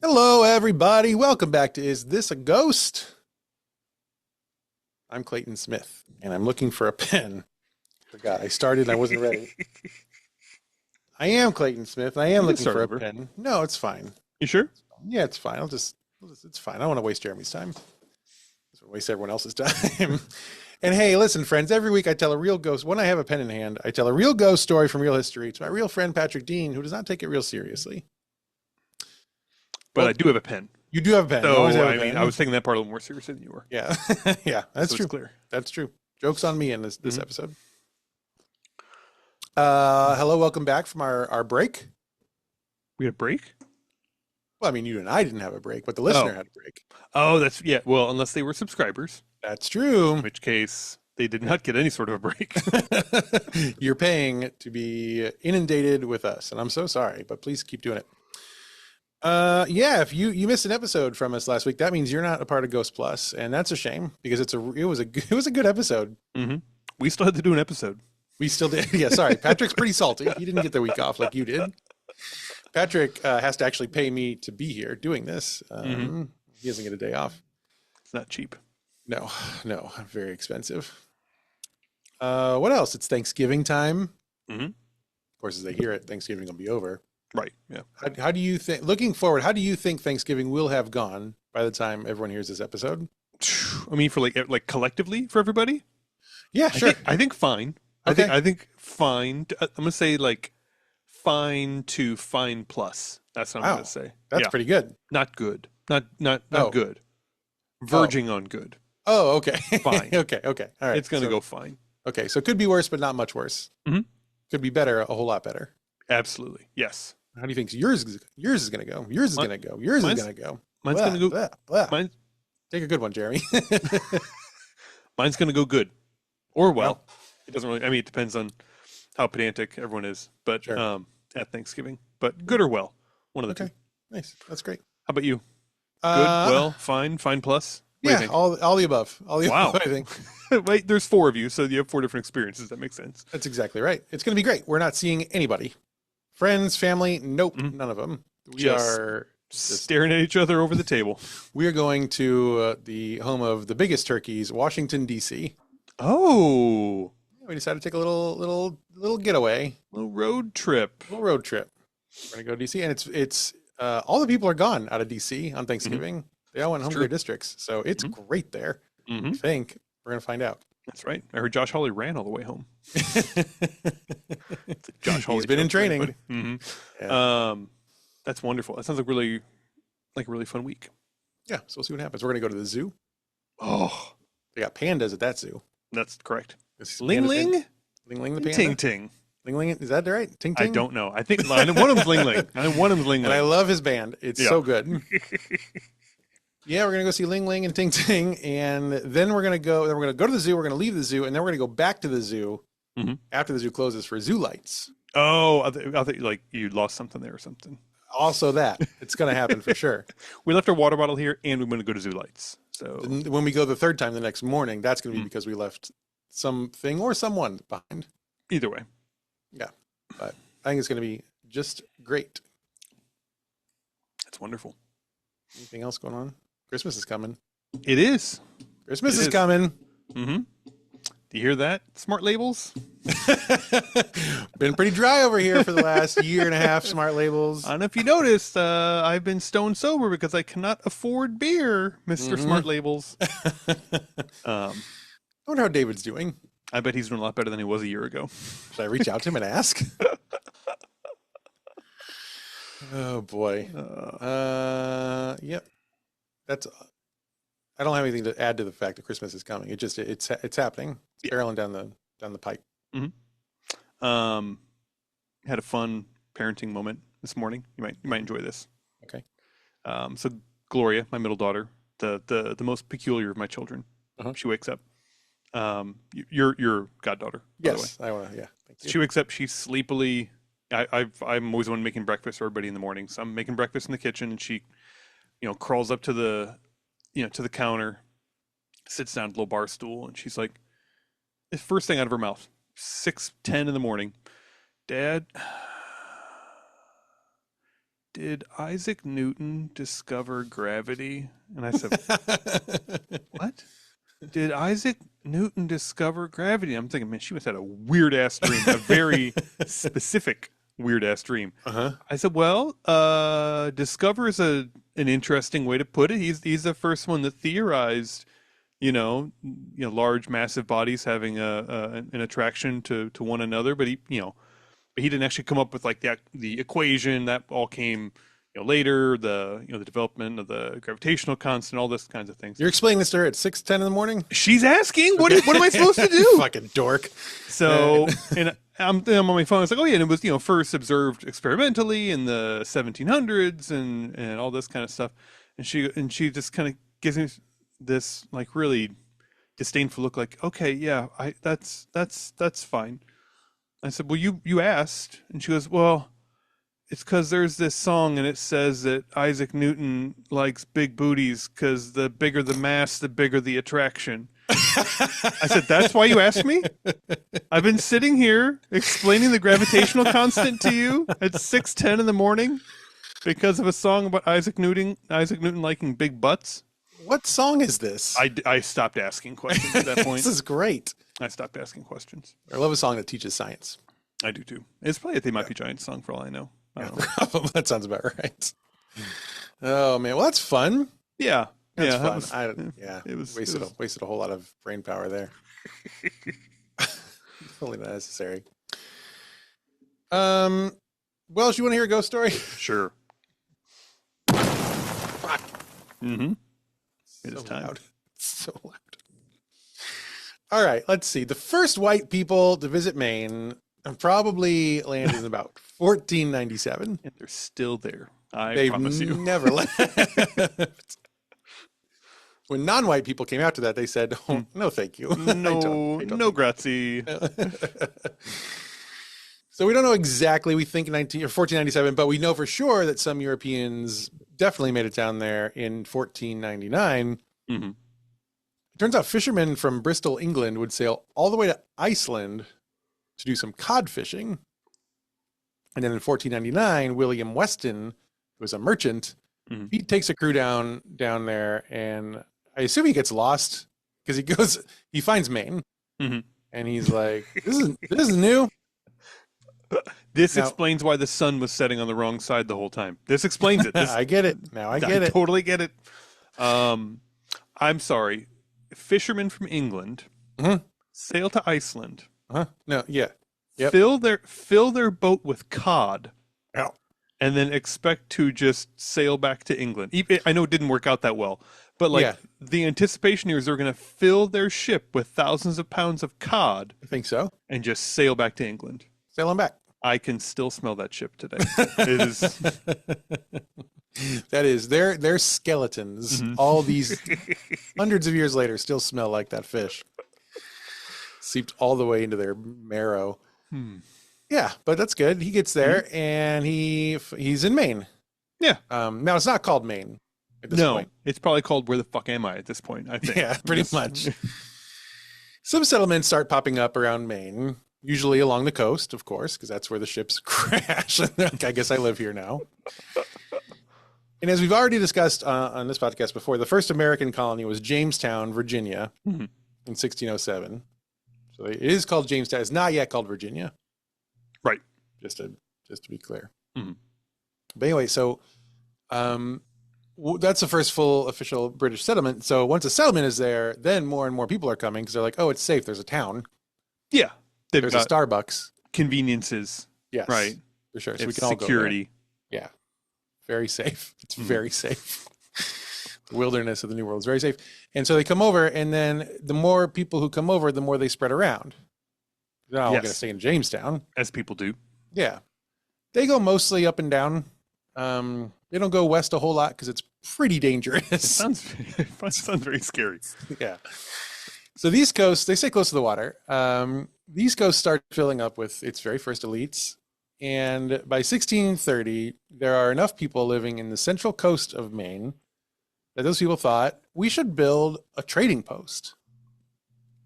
Hello, everybody. Welcome back to Is This a Ghost? I'm Clayton Smith, and I'm looking for a pen. Forgot I started and I wasn't ready. I am Clayton Smith, and I am You can looking start for a over. pen. No, it's fine. You sure? Yeah, it's fine. It's fine. I don't want to waste Jeremy's time. I don't waste everyone else's time. And hey, listen, friends, every week I tell a real ghost, when I have a pen in hand, I tell a real ghost story from real history to my real friend Patrick Dean, who does not take it real seriously. But Well, I do have a pen. you do have a pen. You always So, have a I mean, pen. I was taking that part a little more seriously than you were. Yeah. Yeah, that's So true. it's clear. That's true. Joke's on me in this Mhm. episode. Hello, welcome back from our break. We had a break? Well, I mean, you and I didn't have a break, but the listener Oh. had a break. Oh, that's, yeah. Well, unless they were subscribers, That's true. in which case they did not get any sort of a break. You're paying to be inundated with us, and I'm so sorry, but please keep doing it. Yeah, if you missed an episode from us last week, that means you're not a part of Ghost Plus, and that's a shame because it was a good episode. hmm We still had to do an episode. We still did. Yeah, sorry. Patrick's pretty salty. He didn't get the week off like you did. Patrick has to actually pay me to be here doing this. He doesn't get a day off. It's not cheap. No, no, very expensive. What else? It's Thanksgiving time. Mhm. Of course, as they hear it, Thanksgiving will be over. Right. Yeah. How do you think, looking forward, how do you think Thanksgiving will have gone by the time everyone hears this episode? I mean, for like collectively for everybody, Yeah, sure. I think fine. Okay. I think fine. I'm gonna say like fine to fine plus. That's what I'm Wow. gonna say. That's Yeah. pretty good. Not good. Not Oh. good. Verging on good. Oh, okay. Fine. Okay. All right. It's gonna So- go fine. Okay. So it could be worse, but not much worse. Mhm. Could be better, a whole lot better. Absolutely. Yes. How do you think yours is going to go? Yours is Mine- going to go. Yours is mine's- going to go. Mine's Blah, gonna go. blah, blah. Mine, Take a good one, Jeremy. mine's gonna go good, or well. Well. It doesn't really. I mean, it depends on how pedantic everyone is. But Sure. at Thanksgiving, but good or well, one of the Okay. two. Nice. That's great. How about you? Good, Uh, well, fine, fine plus. What do Yeah, you all the above. All the Wow. above, I think. think? Wait, there's four of you, so you have four different experiences. That makes sense. That's exactly right. It's going to be great. We're not seeing anybody. Friends, family, nope, Mhm. none of them. We Just are Just- staring at each other over the table. we are going to the home of the biggest turkeys, Washington D.C. Oh, We decided to take a little getaway, little road trip. little road trip. We're going to go to D.C. and it's all the people are gone out of D.C. on Thanksgiving. They all went home to true. their districts, so it's Mhm. great there. hmm I think we're going to find out. That's right. I heard Josh Hawley ran all the way home. Josh Hawley He's been in training. hmm Yeah. That's wonderful. That sounds like a really fun week. Yeah, so we'll see what happens. We're going to go to the zoo. Oh, They got pandas at that zoo. that's correct. This Ling pandas- Ling, Ling Ling the panda. Ting Ting. Ling Ling, is that right? Ting I Ting. don't know. I think one of them's Ling Ling. I know one of them's Ling And I Ling. love his band. It's Yeah. so good. Yeah, we're gonna go see Ling Ling and Ting Ting, and then we're gonna go. Then we're gonna go to the zoo. We're gonna leave the zoo, and then we're gonna go back to the zoo Mhm. after the zoo closes for zoo lights. Oh, I thought like you lost something there or something. Also, that it's gonna happen for sure. We left our water bottle here, and we're going to go to Zoo Lights. So And when we go the third time the next morning, that's gonna be Mhm. because we left something or someone behind. either way, But I think it's gonna be just great. it's wonderful. Anything else going on? Christmas is coming. It is. Christmas It is is. coming. Mm-hmm. Do you hear that? Smart labels. Been pretty dry over here for the last year and a half. Smart labels. I don't know if you noticed, I've been stone sober because I cannot afford beer, Mister Mhm. Smart Labels. I wonder how David's doing. I bet he's doing a lot better than he was a year ago. Should I reach out to him and ask? Oh boy. Yep. That's. I don't have anything to add to the fact that Christmas is coming. It's happening. It's barreling down the pipe. Had a fun parenting moment this morning. You might enjoy this. Okay. So Gloria, my middle daughter, the most peculiar of my children, Uh-huh. she wakes up. Your goddaughter, by the way. Yes, I want to. Yeah. Thank you. She wakes up. She's sleepily. I'm always the one making breakfast for everybody in the morning. So I'm making breakfast in the kitchen, and she, crawls up to the counter, sits down at the little bar stool, and she's like, the first thing out of her mouth, 6:10 in the morning, Dad, did Isaac Newton discover gravity? And I said, what? Did Isaac Newton discover gravity? I'm thinking, man, she must have had a weird ass dream, a very specific weird ass dream. Uh-huh. I said, well, discover is an interesting way to put it. He's the first one that theorized, large massive bodies having an attraction to one another, but he didn't actually come up with like the equation. That all came later. The development of the gravitational constant, all this kinds of things. You're explaining this to her at 6:10 in the morning? She's asking, what am I supposed to do? Fucking dork. So, and I'm on my phone. It's like, oh yeah, and it was first observed experimentally in the 1700s and all this kind of stuff. And she just kind of gives me this like really disdainful look, like, okay, yeah, that's fine. I said, well, you asked, and she goes, well, it's because there's this song and it says that Isaac Newton likes big booties because the bigger the mass, the bigger the attraction. I said, that's why you asked me? I've been sitting here explaining the gravitational constant to you at 6:10 in the morning because of a song about Isaac Newton liking big butts. What song is this? I stopped asking questions at that point. This is great. I stopped asking questions. I love a song that teaches science. I do too. It's probably a They Might Be Giants song for all I know. That sounds about right. Oh man, well that's fun. Yeah, That's fun. It was wasted a whole lot of brain power there. Totally not necessary. Well, do you want to hear a ghost story? Sure. Fuck. Mm-hmm. It So is time. loud. So loud. All right, let's see. The first white people to visit Maine probably landed in about 1497. And they're still there. I They've promise you. never left. When non-white people came after that, they said, oh, no, thank you. No grazie. So we don't know exactly. We think 1497, but we know for sure that some Europeans definitely made it down there in 1499. Mm-hmm. It turns out fishermen from Bristol, England would sail all the way to Iceland to do some cod fishing. And then in 1499, William Weston, who was a merchant, Mm-hmm. he takes a crew down there, and I assume he gets lost because he finds Maine, Mm-hmm. and he's like, this is new. This Now- explains why the sun was setting on the wrong side the whole time. This explains it. I get it. Now I get it. Totally get it. I'm sorry. Fishermen from England Mhm. sail to Iceland, Huh? No, yeah. Yep. fill their boat with cod, Ow. and then expect to just sail back to England. I know it didn't work out that well, but Yeah. the anticipation here is they're going to fill their ship with thousands of pounds of cod I think so. and just sail back to England. Sail on back. I can still smell that ship today. It is. That is their skeletons. Mhm. All these hundreds of years later still smell like that fish. Seeped all the way into their marrow. Yeah, but that's good. He gets there and he's in Maine. Yeah. Now it's not called Maine at this No, point. it's probably called Where the Fuck Am I at this point, I think. Yeah, pretty Yes. much. Some settlements start popping up around Maine, usually along the coast, of course, because that's where the ships crash. I guess I live here now. And as we've already discussed on this podcast before, the first American colony was Jamestown, Virginia, Mhm. in 1607. So it is called Jamestown. It's not yet called Virginia. Right. Just to be clear. Mhm. But anyway, so that's the first full official British settlement. So once a settlement is there, then more and more people are coming because they're like, oh, it's safe. There's a town. Yeah. They've There's got a Starbucks. conveniences. Yes. Right. For sure. So we It's can all go there. security. Yeah. Very safe. It's Mhm. very safe. The wilderness of the New World is very safe. And so they come over, and then the more people who come over, the more they spread around. They're not all Yes. going to stay in Jamestown. As people do. Yeah. They go mostly up and down. They don't go west a whole lot because it's pretty dangerous. It sounds very scary. Yeah. So these coasts, they stay close to the water. These coasts start filling up with its very first elites. And by 1630, there are enough people living in the central coast of Maine that those people thought we should build a trading post.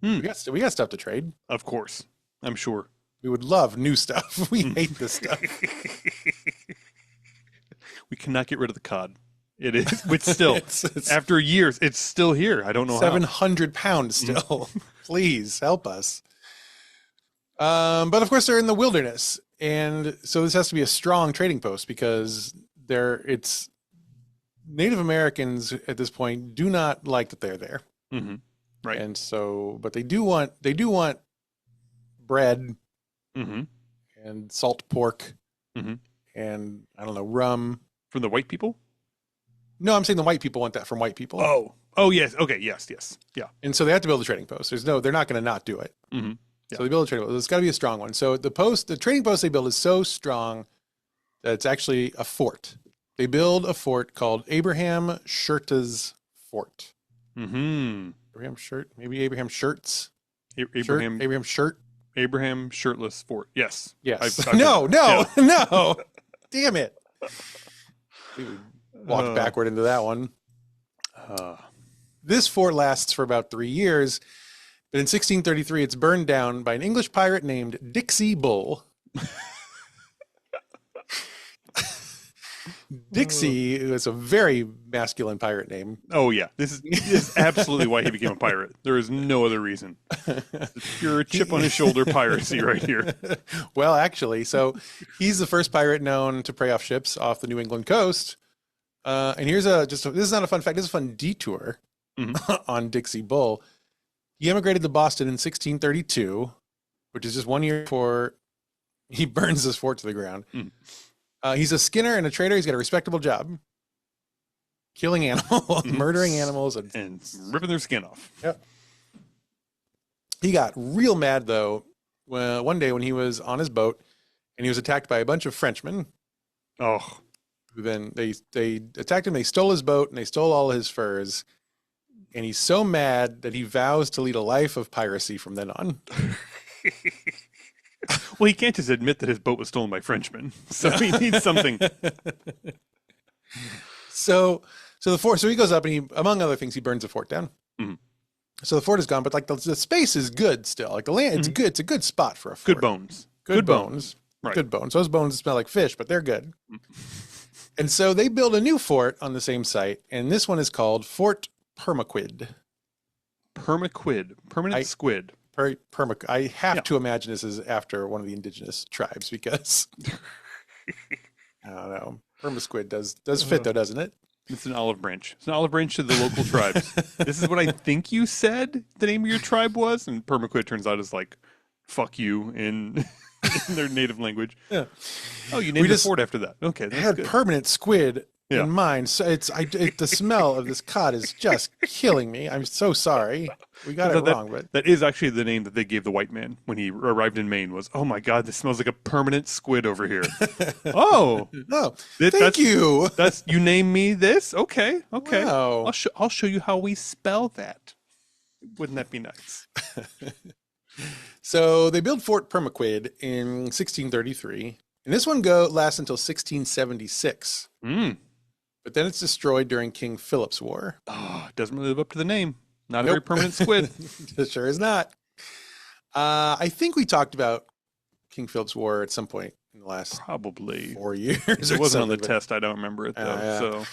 Hmm. We got stuff to trade. Of course. I'm sure. We would love new stuff. We hate this stuff. we cannot get rid of the cod. It is, it's still, It's after years, it's still here. I don't know how. 700 pounds still. Please help us. But of course they're in the wilderness. And so this has to be a strong trading post because it's Native Americans at this point do not like that they're there. Mm-hmm. Right. And so, but they do want bread Mm-hmm. and salt pork Mm-hmm. and I don't know, rum. From the white people? No, I'm saying the white people want that from white people. Oh, yes. Okay. Yes. Yeah. And so they have to build a trading post. They're not going to not do it. Mm-hmm. So they build a trading post. It's got to be a strong one. So the trading post they build is so strong that it's actually a fort. They build a fort called Abraham Shirta's Fort. Mm-hmm. Abraham Shirt, maybe Abraham Shirts. Abraham Shirt. Abraham Shirtless Fort. Yes. Yes. I've No. No. Damn it. We walked Uh. backward into that one. This fort lasts for about 3 years, but in 1633, it's burned down by an English pirate named Dixie Bull. Dixie is a very masculine pirate name. Oh yeah, this is absolutely why he became a pirate. There is no other reason. It's pure chip on his shoulder piracy right here. Well, actually, so he's the first pirate known to prey off ships off the New England coast. And here's this is not a fun fact. This is a fun detour on Dixie Bull. He emigrated to Boston in 1632, which is just 1 year before he burns this fort to the ground. He's a skinner and a trader. He's got a respectable job, killing animals, murdering animals, and ripping their skin off. Yep. He got real mad though one day when he was on his boat and he was attacked by a bunch of Frenchmen. Oh, Who then they attacked him. They stole his boat and they stole all his furs. And he's so mad that he vows to lead a life of piracy from then on. well, he can't just admit that his boat was stolen by Frenchmen, so he needs something. So the fort. So he goes up and he, among other things, he burns the fort down. Mm-hmm. So the fort is gone, but like the space is good still. Like the land, it's good. It's a good spot for a fort. Good bones. Good bones. Right. Good bones. Those bones smell like fish, but they're good. And so they build a new fort on the same site, and this one is called Fort Permaquid. Permanent squid. I have to imagine this is after one of the indigenous tribes because I don't know. Permasquid does fit though, doesn't it? It's an olive branch. It's an olive branch to the local tribes. This is what I think you said the name of your tribe was, and permaquid turns out is like "fuck you" in their native language. Yeah. Oh, you named the fort after that. Okay, that's had good. permanent squid in mind. So the smell of this cod is just killing me. I'm so sorry. We got it wrong, but that is actually the name that they gave the white man when he arrived in Maine. Was, oh my god, this smells like a permanent squid over here. Oh, no, thank you. That's you name me this. Okay. Wow. I'll show you how we spell that. Wouldn't that be nice? So they built Fort Permaquid in 1633, and this one lasts until 1676. But then it's destroyed during King Philip's War. Oh, it doesn't really live up to the name. Not a very permanent squid. It sure is not. I think we talked about King Philip's War at some point in the last probably 4 years. It wasn't on the test. I don't remember it though. Yeah. So,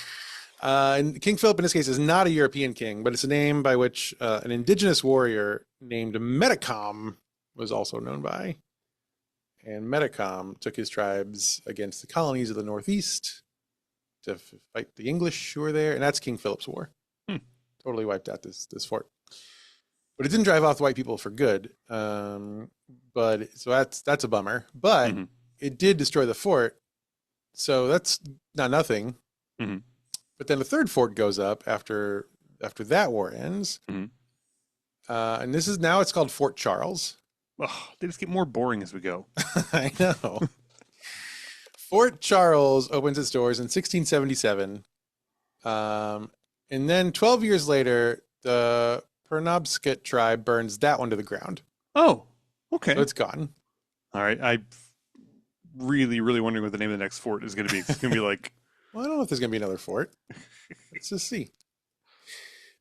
and King Philip in this case is not a European king, but it's a name by which an indigenous warrior named Metacom was also known by. And Metacom took his tribes against the colonies of the Northeast to fight the English who were there, and that's King Philip's War. Totally wiped out this fort, but it didn't drive off the white people for good. But so that's a bummer. But it did destroy the fort, so that's not nothing. But then the third fort goes up after that war ends, and this is now it's called Fort Charles. Oh, they just get more boring as we go. I know. Fort Charles opens its doors in 1677. And then 12 years later, the Penobscot tribe burns that one to the ground. Oh, okay. So it's gone. All right. I'm really, really wondering what the name of the next fort is going to be. It's going to be like... Well, I don't know if there's going to be another fort. Let's just see.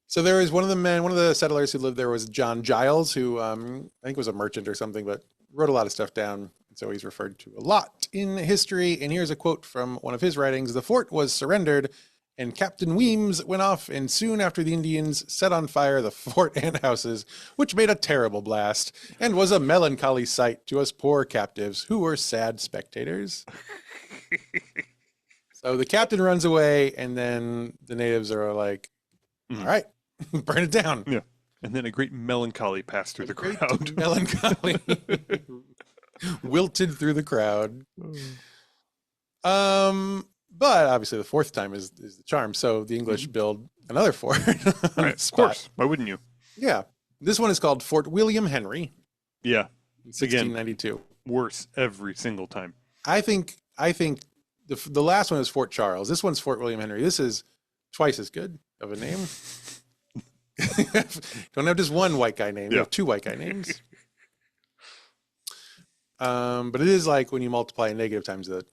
So there was one of the settlers who lived there was John Giles, who I think was a merchant or something, but wrote a lot of stuff down So he's referred to a lot in history. And here's a quote from one of his writings. The fort was surrendered and Captain Weems went off, and soon after the Indians set on fire the fort and houses, which made a terrible blast and was a melancholy sight to us poor captives who were sad spectators. So the captain runs away, and then the natives are like, all right, burn it down. Yeah. And then a great melancholy passed through the crowd. Melancholy wilted through the crowd. But obviously the fourth time is the charm. So the English build another fort. Right, of course. Why wouldn't you? Yeah. This one is called Fort William Henry. Yeah. 1692. Again, worse every single time. I think the last one is Fort Charles. This one's Fort William Henry. This is twice as good of a name. Don't have just one white guy name. You have two white guy names. But it is like when you multiply a negative times the.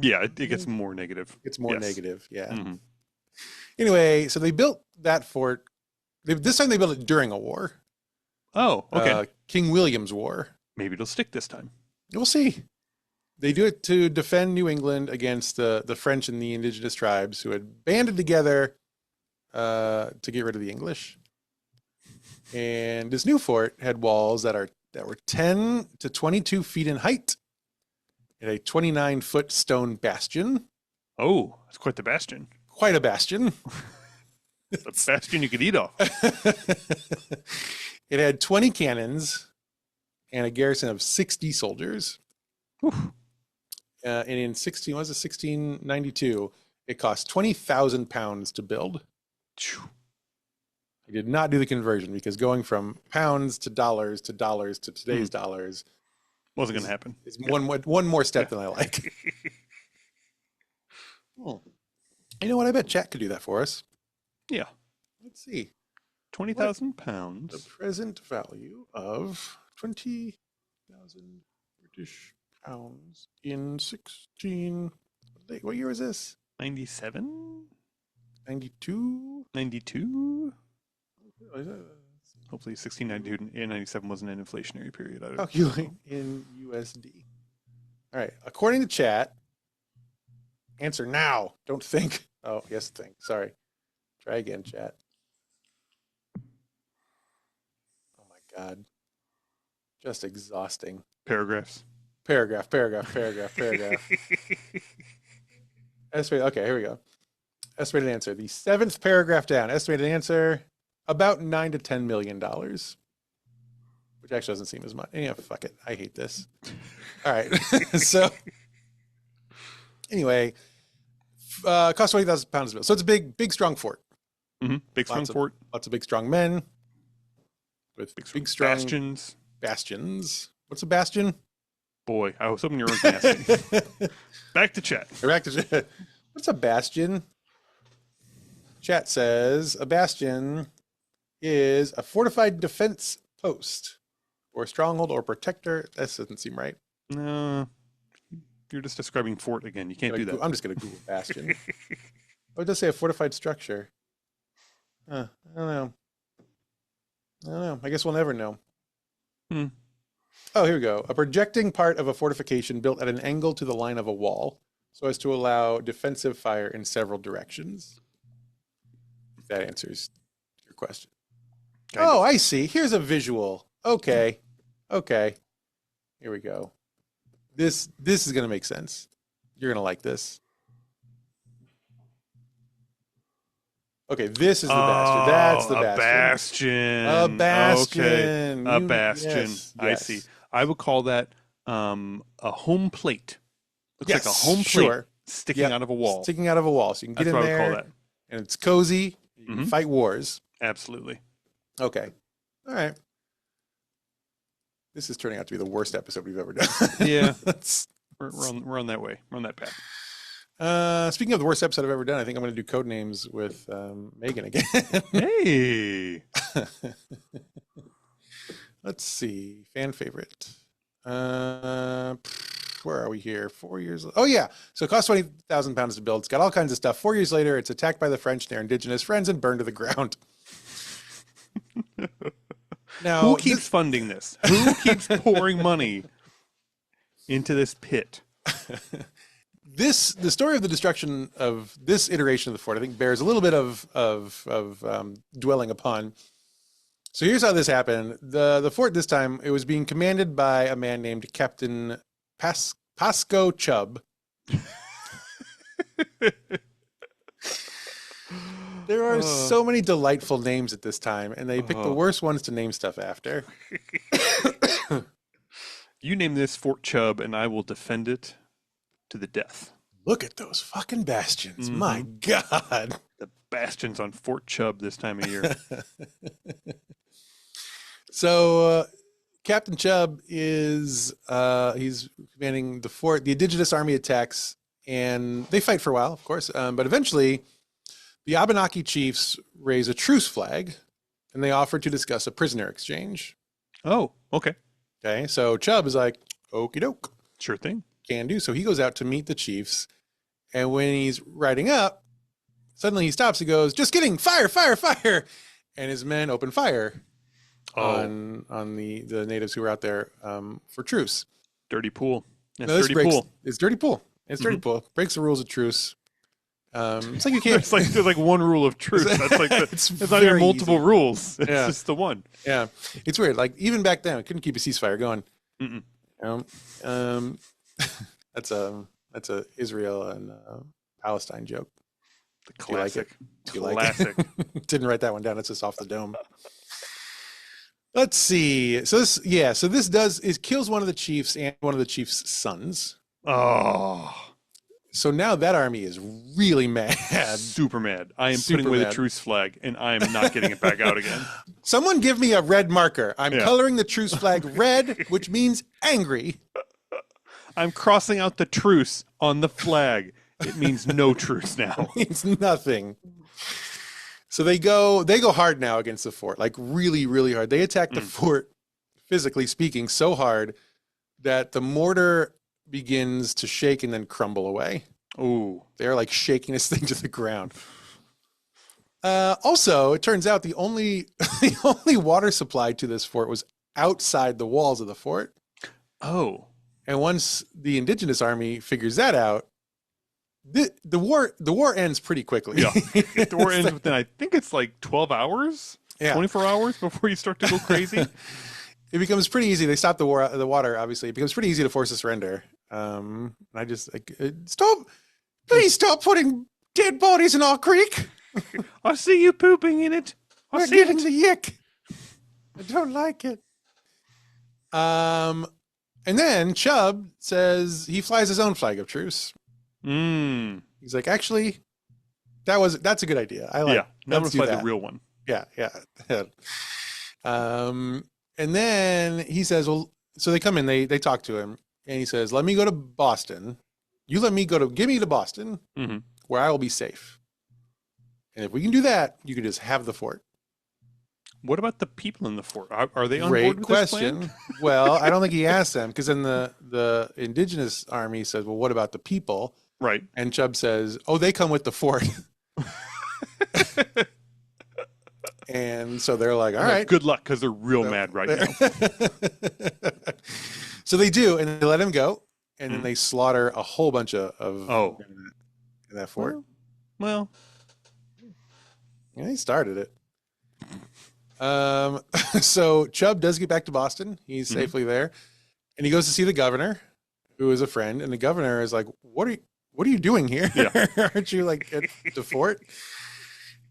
Yeah, it gets more negative. It's more negative. Yeah. Mm-hmm. Anyway, so they built that fort. This time they built it during a war. Oh, okay. King William's War. Maybe it'll stick this time. We'll see. They do it to defend New England against the French and the indigenous tribes who had banded together to get rid of the English. And this new fort had walls that were 10 to 22 feet in height. It had a 29-foot stone bastion. Oh, it's quite the bastion. Quite a bastion. A bastion you could eat off. It had 20 cannons and a garrison of 60 soldiers. And in 1692, it cost 20,000 pounds to build. I did not do the conversion because going from pounds to dollars to today's dollars wasn't going to happen. It's one more step than I like. You know what? I bet chat could do that for us. Yeah. Let's see. 20,000 pounds. The present value of 20,000 British pounds in 16. What year was this? 97? 92? 92? Hopefully 1692 and 97 wasn't an inflationary period. Calculate in USD. All right. According to chat, answer now. Don't think. Oh, yes, think. Sorry. Try again, chat. Oh, my God. Just exhausting. Paragraphs. Paragraph. Estimated. Okay, here we go. Estimated answer. The seventh paragraph down. Estimated answer. About $9 to $10 million, which actually doesn't seem as much. Yeah, fuck it. I hate this. All right. So anyway, cost 20,000 pounds to build. So it's a big, strong fort. Mm-hmm. Big, strong fort. Lots of big, strong men with big, strong bastions. Bastions. What's a bastion? Boy, I was hoping you were going to ask me. Back to chat. Back to chat. What's a bastion? Chat says a bastion is a fortified defense post or stronghold or protector. That doesn't seem right. No, you're just describing fort again. You can't do that. I'm just going to Google bastion. Oh, it does say a fortified structure. I don't know. I guess we'll never know. Oh, here we go. A projecting part of a fortification built at an angle to the line of a wall so as to allow defensive fire in several directions. If that answers your question. Oh, I see. Here's a visual. Okay. Here we go. This is going to make sense. You're going to like this. Okay, this is the bastion. That's the bastion. A bastion. Okay. A bastion. Yes. I see. I would call that a home plate. Looks like a home plate sticking out of a wall. Sticking out of a wall. So you can get in there. That's what I would call that. And it's cozy. You can fight wars. Absolutely. Okay. All right. This is turning out to be the worst episode we've ever done. Yeah. We're on that way. We're on that path. Speaking of the worst episode I've ever done, I think I'm going to do code names with Megan again. Hey. Let's see. Fan favorite. Where are we here? 4 years. Oh, yeah. So it cost 20,000 pounds to build. It's got all kinds of stuff. 4 years later, it's attacked by the French and their indigenous friends and burned to the ground. Now, who keeps funding this? Who keeps pouring money into this pit. The story of the destruction of this iteration of the fort, I think, bears a little bit of dwelling upon. So here's how this happened. The fort this time, it was being commanded by a man named Captain Pasco Chub. There are so many delightful names at this time, and they pick the worst ones to name stuff after. You name this Fort Chub, and I will defend it to the death. Look at those fucking bastions. My God. The bastions on Fort Chub this time of year. So Captain Chub is he's commanding the fort. The indigenous army attacks, and they fight for a while, of course. But eventually, the Abenaki chiefs raise a truce flag, and they offer to discuss a prisoner exchange. Oh, okay. Okay, so Chub is like, okie doke. Sure thing. Can do. So he goes out to meet the chiefs, and when he's riding up, suddenly he stops. He goes, "Just kidding! Fire! Fire! Fire!" And his men open fire on the natives who were out there for truce. Dirty pool. It's No, dirty pool. It's dirty pool. It's dirty pool. Breaks the rules of truce. It's like you can't. There's like one rule of truce. That's like it's not even multiple rules. It's just the one. Yeah, it's weird. Like even back then, we couldn't keep a ceasefire going. That's a Israel and Palestine joke. The classic. Do you like it? Didn't write that one down. It's just off the dome. Let's see. So this kills one of the chiefs and one of the chief's sons. Oh. So now that army is really mad. Super mad. I am putting away the truce flag, and I am not getting it back out again. Someone give me a red marker. I'm coloring the truce flag red, which means angry. I'm crossing out the truce on the flag. It means no truce now. It means nothing. So they go hard now against the fort, like really, really hard. They attack the fort, physically speaking, so hard that the mortar begins to shake and then crumble away. Oh, they're like shaking this thing to the ground. Also, it turns out the only water supply to this fort was outside the walls of the fort. Oh, and once the indigenous army figures that out, the war ends pretty quickly. Yeah, the war ends within, I think it's like 12 hours, 24 hours before you start to go crazy. It becomes pretty easy. They stop the water, obviously. It becomes pretty easy to force a surrender. And I just like, please stop putting dead bodies in our creek. I see you pooping in it. We're getting the yick. I don't like it. And then Chub says he flies his own flag of truce. He's like, actually, that's a good idea. I like. Yeah, now I'm gonna fly the real one. Yeah. And then he says, well, so they come in, they talk to him, and he says, let me go to Boston. Give me to Boston, where I will be safe. And if we can do that, you can just have the fort. What about the people in the fort? Are they on Great board with question. this plan? Well, I don't think he asked them, because then the indigenous army says, well, what about the people? Right. And Chubb says, oh, they come with the fort. And so they're like, all right. Good luck, because they're real mad right now. So they do, and they let him go, and then they slaughter a whole bunch of in that fort. Well, yeah, he started it. So Chubb does get back to Boston. He's safely there, and he goes to see the governor, who is a friend. And the governor is like, "What are you doing here? Yeah. Aren't you like at the fort?"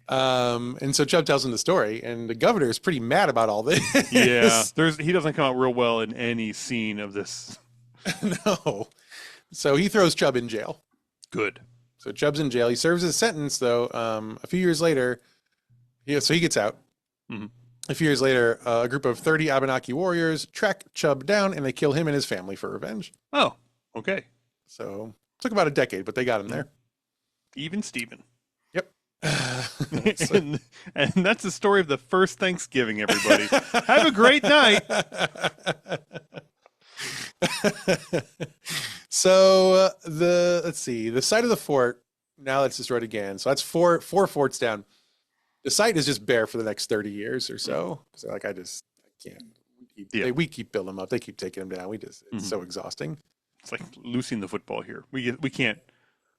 And so Chubb tells him the story, and the governor is pretty mad about all this. Yeah, he doesn't come out real well in any scene of this. No. So he throws Chubb in jail. Good. So Chubb's in jail. He serves his sentence, though. A few years later, so he gets out. A few years later, a group of 30 Abenaki warriors track Chubb down, and they kill him and his family for revenge. Oh, okay. So it took about a decade, but they got him there. Even Steven. Yep. and that's the story of the first Thanksgiving, everybody. Have a great night. So let's see, the site of the fort, now let's destroyed again. So that's four forts down. The site is just bare for the next 30 years or so. So like, I can't. We keep building them up. They keep taking them down. It's so exhausting. It's like losing the football here. We can't,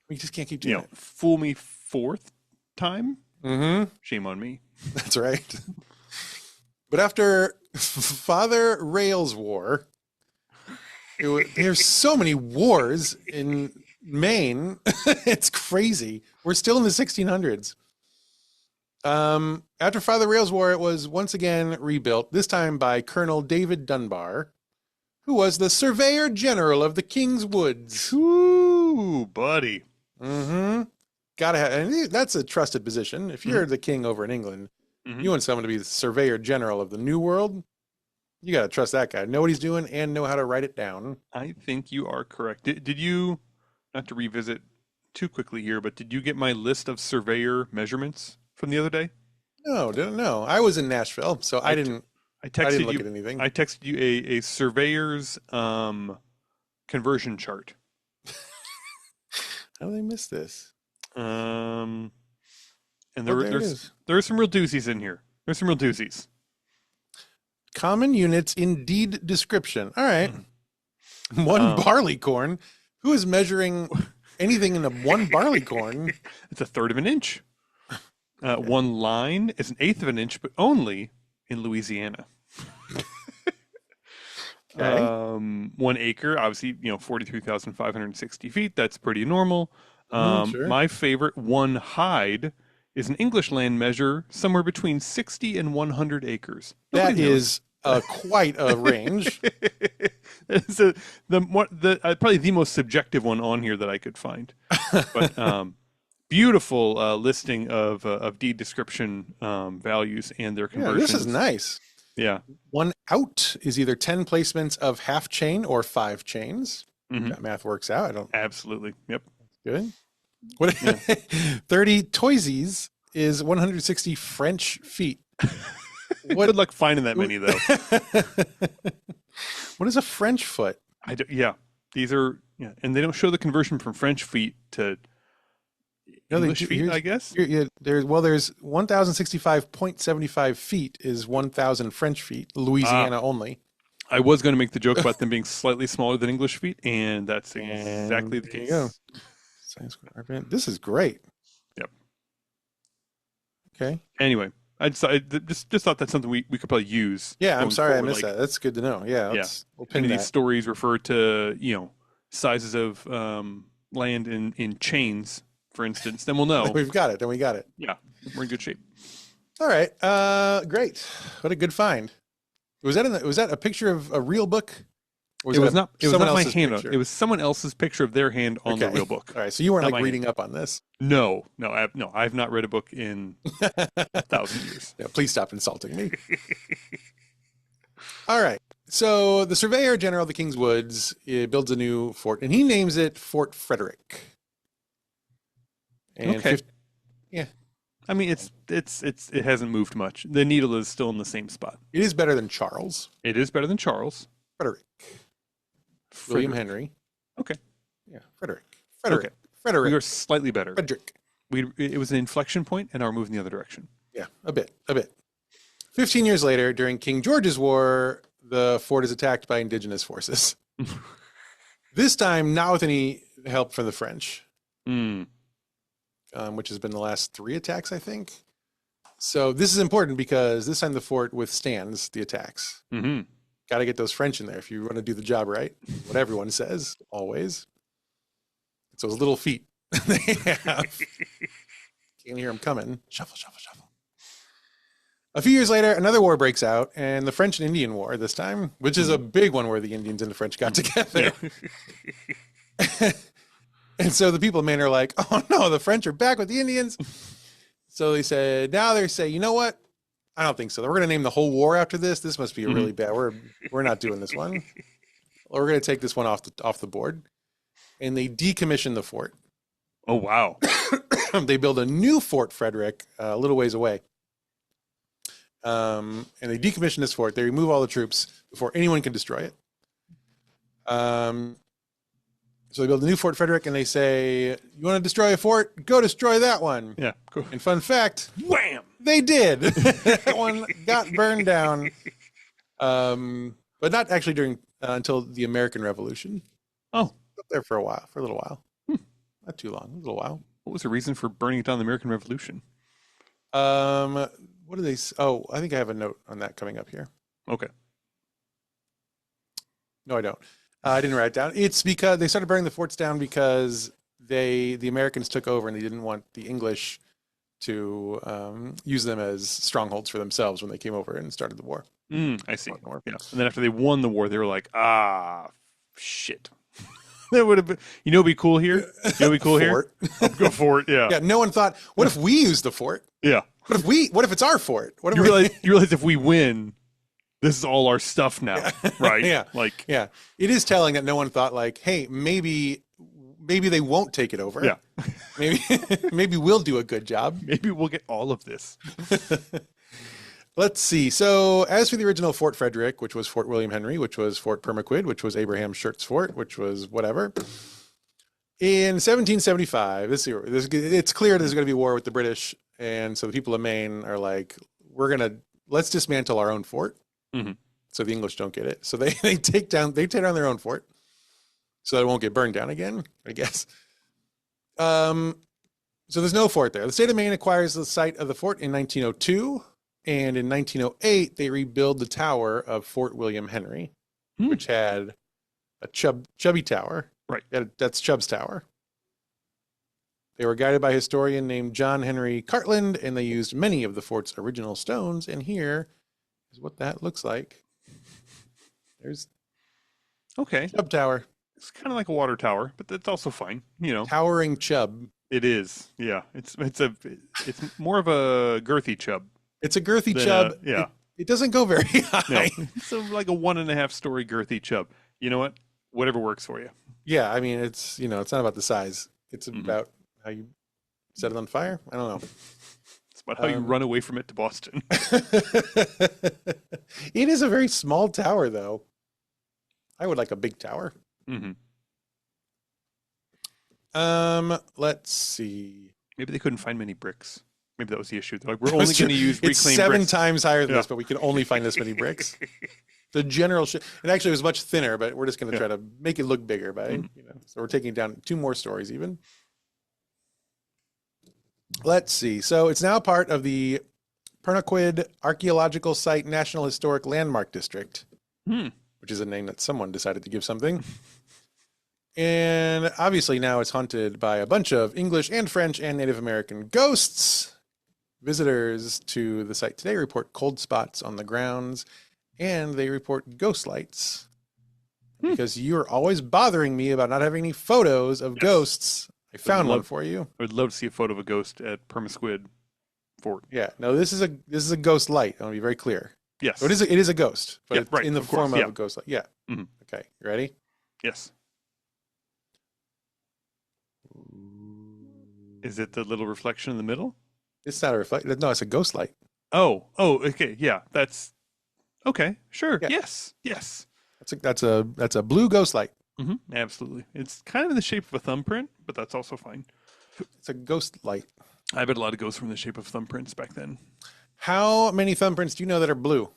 We just can't keep doing it. fool me fourth time. Mm-hmm. Shame on me. That's right. But after Father Rails War, there's so many wars in Maine. It's crazy. We're still in the 1600s. After Father Rails War, it was once again rebuilt, this time by Colonel David Dunbar, who was the Surveyor General of the King's Woods. Ooh, buddy. Mm-hmm. Gotta have, and that's a trusted position. If you're the king over in England, you want someone to be the Surveyor General of the New World, you gotta trust that guy. Know what he's doing and know how to write it down. I think you are correct. Did you, not to revisit too quickly here, but did you get my list of surveyor measurements from the other day? No, didn't know. I was in Nashville, so I didn't texted look you at anything. I texted you a surveyor's conversion chart. How did I miss this? And There it is. there are some real doozies in here. There's some real doozies. Common units in deed description. All right. One barley corn. Who is measuring anything in one barley corn? It's a third of an inch. One line is an eighth of an inch, but only in Louisiana. Okay. 1 acre, obviously, 43,560 feet. That's pretty normal. Sure. My favorite, one hide, is an English land measure somewhere between 60 and 100 acres. That is quite a range. It's probably the most subjective one on here that I could find. But beautiful listing of deed description values and their Yeah, conversions. this is nice. Yeah. 1 out is either 10 placements of half chain or 5 chains. That math works out. I don't. Absolutely. Yep. Good. What? 30 toisies is 160 French feet. Good luck finding that many, though. What is a French foot? Yeah. These are, and they don't show the conversion from French feet to English feet, I guess. There's 1,065.75 feet is 1,000 French feet, Louisiana only. I was going to make the joke about them being slightly smaller than English feet, and that's exactly the case. This is great. Yep. Okay. Anyway, I just thought that's something we could probably use. Yeah, I'm sorry I missed that. That's good to know. Yeah. We'll pin these stories refer to, sizes of land in chains, for instance, then we'll know. We've got it. Then we got it. Yeah, we're in good shape. All right. Great. What a good find. Was that a picture of a real book? It was not my hand. Picture? It was someone else's picture of their hand on the real book. All right. So you weren't not reading up on this? No, I've not read a book in 1,000 years. Yeah, please stop insulting me. All right. So the Surveyor General of the King's Woods builds a new fort, and he names it Fort Frederick. And okay. Yeah. I mean, it hasn't moved much. The needle is still in the same spot. It is better than Charles. It is better than Charles. Frederick. William Henry. Okay. Yeah. Frederick. Okay. Frederick. We were slightly better. Frederick. It was an inflection point, and now we're moving the other direction. Yeah, a bit. 15 years later, during King George's War, the fort is attacked by indigenous forces. This time, not with any help from the French, which has been the last 3 attacks, I think. So this is important because this time the fort withstands the attacks. Mm-hmm. Got to get those French in there if you want to do the job right. What everyone says, always. It's those little feet they have. Can't hear them coming. Shuffle, shuffle, shuffle. A few years later, another war breaks out, and the French and Indian War this time, which is a big one where the Indians and the French got together. Yeah. And so the people of Maine are like, oh no, the French are back with the Indians. So they say, you know what? I don't think so. We're going to name the whole war after this. This must be a really bad. We're not doing this one. Or we're going to take this one off the board. And they decommission the fort. Oh wow! They build a new Fort Frederick a little ways away. And they decommission this fort. They remove all the troops before anyone can destroy it. So they build a new Fort Frederick, and they say, "You want to destroy a fort? Go destroy that one." Yeah. Cool. And fun fact, wham! They did. That one got burned down, but not actually during until the American Revolution. Oh, Up there for a little while. hmm. Not too long, a little while. What was the reason for burning it down the American Revolution? Um, what do they? Oh, I think I have a note on that coming up here. Okay. No, I don't. I didn't write it down. It's because they started burning the forts down because the Americans took over and they didn't want the English to use them as strongholds for themselves when they came over and started the war. I see. War. Yeah. And then after they won the war, they were like, shit. That would have been, what'd be cool here? What'd be cool here? I'll go for it. Yeah. Yeah. No one thought, what if we use the fort? Yeah. What if it's our fort? What if you realize if we win, this is all our stuff now, right? Yeah. Like, yeah. It is telling that no one thought like, hey, maybe they won't take it over. Yeah. maybe we'll do a good job. Maybe we'll get all of this. Let's see. So as for the original Fort Frederick, which was Fort William Henry, which was Fort Permaquid, which was Abraham Shirt's fort, which was whatever. In 1775, it's clear there's going to be war with the British. And so the people of Maine are like, let's dismantle our own fort. Mm-hmm. So the English don't get it. So they take down their own fort so that it won't get burned down again, I guess. So there's no fort there. The state of Maine acquires the site of the fort in 1902. And in 1908, they rebuild the tower of Fort William Henry, which had a chubby tower. Right. That's Chubb's tower. They were guided by a historian named John Henry Cartland, and they used many of the fort's original stones. And here is what that looks like. There's Chub Tower. It's kind of like a water tower, but that's also fine. Towering chub. It is. Yeah. It's more of a girthy chub. It's a girthy chub. Yeah. It doesn't go very high. No. It's like a 1.5 story girthy chub. You know what? Whatever works for you. Yeah. I mean, it's not about the size. It's about how you set it on fire. I don't know. It's about how you run away from it to Boston. It is a very small tower, though. I would like a big tower. Mm-hmm. Let's see. Maybe they couldn't find many bricks. Maybe that was the issue. They're like, we're only going to use reclaimed bricks. It's 7 bricks. times higher than this, but we can only find this many bricks. The general it actually was much thinner, but we're just going to try to make it look bigger so we're taking it down 2 more stories even. Let's see. So it's now part of the Permaquid Archaeological Site National Historic Landmark District, which is a name that someone decided to give something. And obviously now it's haunted by a bunch of English and French and Native American ghosts. Visitors to the site today report cold spots on the grounds, and they report ghost lights. Because you're always bothering me about not having any photos of ghosts, I found one for you. I would love to see a photo of a ghost at Permasquid Fort. Yeah, no, this is a ghost light. I want to be very clear. Yes, so it is a ghost, but it's in the form of a ghost light. Yeah. Mm-hmm. Okay, you ready? Yes. Is it the little reflection in the middle? It's not a reflection. No, it's a ghost light. Oh, okay. Yeah, that's okay. Sure. Yeah. Yes. That's a blue ghost light. Mm-hmm. Absolutely. It's kind of in the shape of a thumbprint, but that's also fine. It's a ghost light. I bet a lot of ghosts were in the shape of thumbprints back then. How many thumbprints do you know that are blue?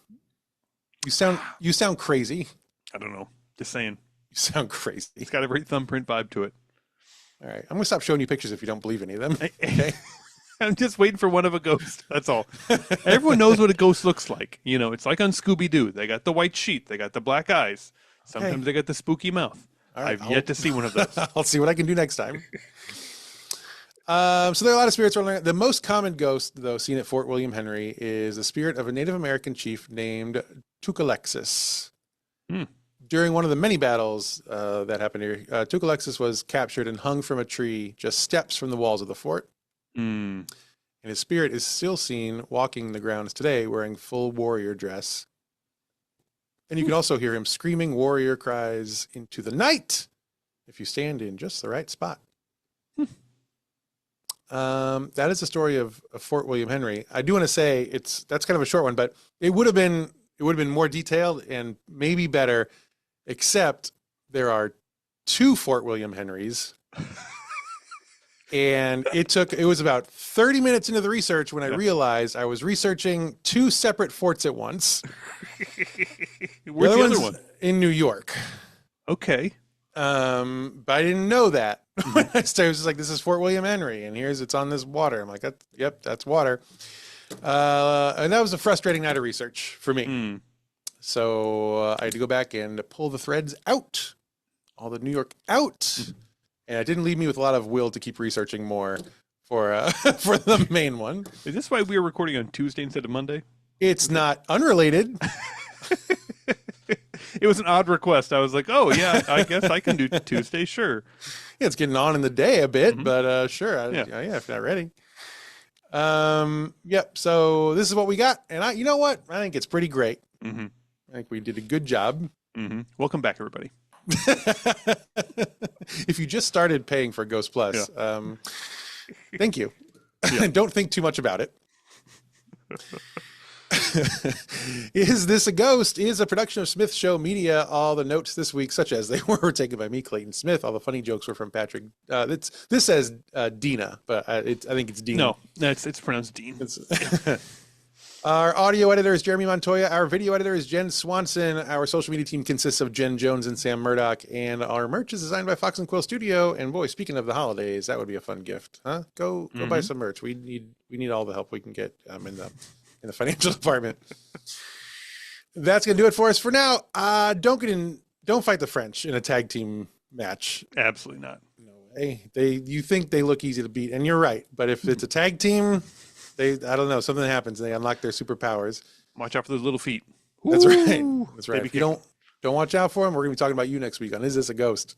You sound crazy. I don't know. Just saying. You sound crazy. It's got a very thumbprint vibe to it. All right. I'm going to stop showing you pictures if you don't believe any of them. Okay. I'm just waiting for one of a ghost. That's all. Everyone knows what a ghost looks like. It's like on Scooby-Doo. They got the white sheet. They got the black eyes. Sometimes they got the spooky mouth. Right, I've yet to see one of those. I'll see what I can do next time. So there are a lot of spirits. The most common ghost, though, seen at Fort William Henry is the spirit of a Native American chief named Tukalexis. During one of the many battles that happened here, Tukalexis was captured and hung from a tree just steps from the walls of the fort. And his spirit is still seen walking the grounds today wearing full warrior dress. And you can also hear him screaming warrior cries into the night if you stand in just the right spot. That is the story of Fort William Henry. I do want to say that's kind of a short one, but it would have been more detailed and maybe better, except there are 2 Fort William Henrys. And it was about 30 minutes into the research when I realized I was researching 2 separate forts at once. Where's the other one? In New York. Okay. But I didn't know that. When I started, I was just like, this is Fort William Henry, and it's on this water. I'm like, yep, that's water. And that was a frustrating night of research for me. So I had to go back and pull the threads out, all the New York out. And it didn't leave me with a lot of will to keep researching more for for the main one. Is this why we are recording on Tuesday instead of Monday? It's not unrelated. It was an odd request. I was like, oh, yeah, I guess I can do Tuesday, sure. Yeah, it's getting on in the day a bit, but sure. Yeah, if not ready. Yep, so this is what we got. And you know what? I think it's pretty great. I think we did a good job. Welcome back, everybody. If you just started paying for Ghost Plus, thank you. Don't think too much about it. Is This a Ghost is a production of Smith Show Media. All the notes this week, such as they were taken by me, Clayton Smith. All the funny jokes were from Patrick. This says Dina, but I think it's Dina. No, it's pronounced Dean. Our audio editor is Jeremy Montoya. Our video editor is Jen Swanson. Our social media team consists of Jen Jones and Sam Murdoch. And our merch is designed by Fox and Quill Studio. And boy, speaking of the holidays, that would be a fun gift, huh? Go buy some merch. We need all the help we can get in the financial department. That's gonna do it for us for now. Don't fight the French in a tag team match. Absolutely not. No way. You think they look easy to beat, and you're right. But if it's a tag team, I don't know, something happens and they unlock their superpowers. Watch out for those little feet. That's right. That's right. Baby If you don't watch out for them, we're gonna be talking about you next week on Is This a Ghost?